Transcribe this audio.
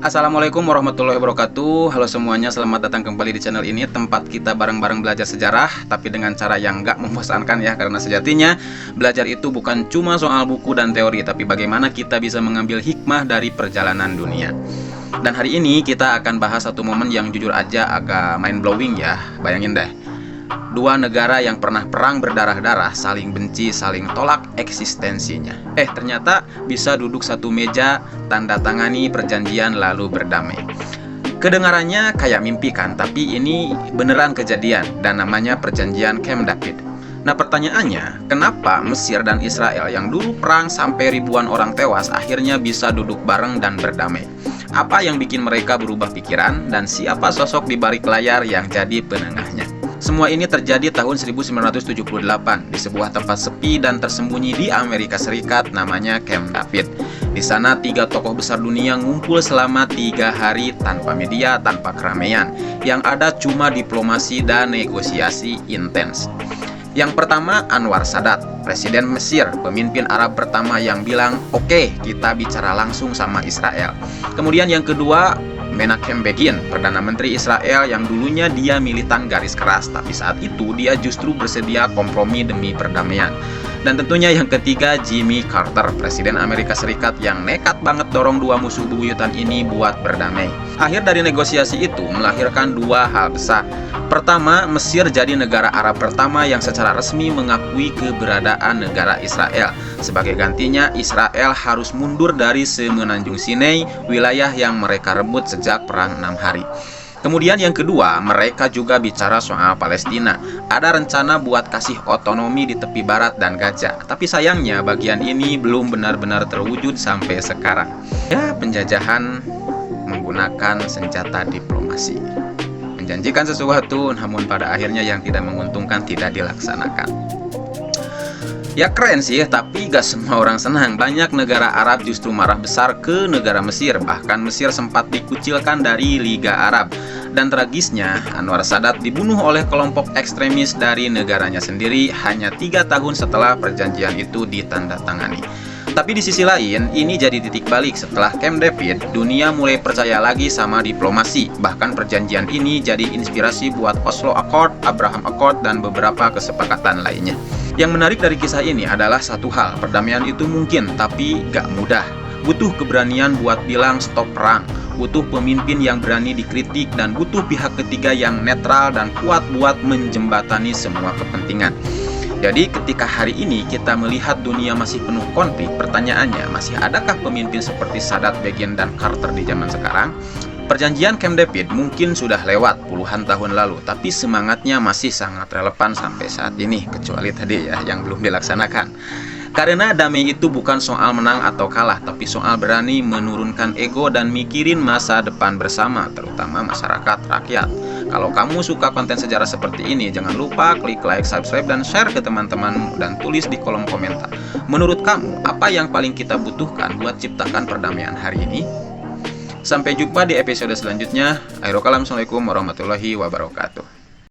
Assalamualaikum warahmatullahi wabarakatuh. Halo semuanya, selamat datang kembali di channel ini, tempat kita bareng-bareng belajar sejarah, tapi dengan cara yang gak membosankan ya. Karena sejatinya belajar itu bukan cuma soal buku dan teori, tapi bagaimana kita bisa mengambil hikmah dari perjalanan dunia. Dan hari ini kita akan bahas satu momen yang jujur aja agak mind blowing ya. Bayangin deh, dua negara yang pernah perang berdarah-darah, saling benci, saling tolak eksistensinya. Ternyata bisa duduk satu meja, tanda tangani perjanjian lalu berdamai. Kedengarannya kayak mimpi kan, tapi ini beneran kejadian dan namanya perjanjian Camp David. Nah pertanyaannya, kenapa Mesir dan Israel yang dulu perang sampai ribuan orang tewas akhirnya bisa duduk bareng dan berdamai? Apa yang bikin mereka berubah pikiran, dan siapa sosok di balik layar yang jadi penengahnya? Semua ini terjadi tahun 1978 di sebuah tempat sepi dan tersembunyi di Amerika Serikat namanya Camp David. Di sana tiga tokoh besar dunia ngumpul selama 3 hari tanpa media, tanpa keramaian. Yang ada cuma diplomasi dan negosiasi intens. Yang pertama, Anwar Sadat, Presiden Mesir, pemimpin Arab pertama yang bilang, "Oke, kita bicara langsung sama Israel." Kemudian yang kedua, Menachem Begin, Perdana Menteri Israel yang dulunya dia militan garis keras, tapi saat itu dia justru bersedia kompromi demi perdamaian. Dan tentunya yang ketiga, Jimmy Carter, Presiden Amerika Serikat yang nekat banget dorong dua musuh bebuyutan ini buat berdamai. Akhir dari negosiasi itu melahirkan dua hal besar. Pertama, Mesir jadi negara Arab pertama yang secara resmi mengakui keberadaan negara Israel. Sebagai gantinya, Israel harus mundur dari semenanjung Sinai, wilayah yang mereka rebut sejak Perang 6 Hari. Kemudian yang kedua, mereka juga bicara soal Palestina. Ada rencana buat kasih otonomi di tepi barat dan Gaza. Tapi sayangnya bagian ini belum benar-benar terwujud sampai sekarang. Ya, penjajahan menggunakan senjata diplomasi. Menjanjikan sesuatu, namun pada akhirnya yang tidak menguntungkan tidak dilaksanakan. Ya keren sih, tapi gak semua orang senang. Banyak negara Arab justru marah besar ke negara Mesir. Bahkan Mesir sempat dikucilkan dari Liga Arab. Dan tragisnya, Anwar Sadat dibunuh oleh kelompok ekstremis dari negaranya sendiri hanya 3 tahun setelah perjanjian itu ditandatangani. Tapi di sisi lain, ini jadi titik balik. Setelah Camp David, dunia mulai percaya lagi sama diplomasi. Bahkan perjanjian ini jadi inspirasi buat Oslo Accord, Abraham Accord, dan beberapa kesepakatan lainnya. Yang menarik dari kisah ini adalah satu hal, perdamaian itu mungkin, tapi gak mudah. Butuh keberanian buat bilang stop perang, butuh pemimpin yang berani dikritik, dan butuh pihak ketiga yang netral dan kuat buat menjembatani semua kepentingan. Jadi ketika hari ini kita melihat dunia masih penuh konflik, pertanyaannya, masih adakah pemimpin seperti Sadat, Begin, dan Carter di zaman sekarang? Perjanjian Camp David mungkin sudah lewat puluhan tahun lalu, tapi semangatnya masih sangat relevan sampai saat ini, kecuali tadi ya yang belum dilaksanakan. Karena damai itu bukan soal menang atau kalah, tapi soal berani menurunkan ego dan mikirin masa depan bersama, terutama masyarakat rakyat. Kalau kamu suka konten sejarah seperti ini, jangan lupa klik like, subscribe, dan share ke teman-temanmu, dan tulis di kolom komentar. Menurut kamu, apa yang paling kita butuhkan buat ciptakan perdamaian hari ini? Sampai jumpa di episode selanjutnya. Assalamualaikum warahmatullahi wabarakatuh.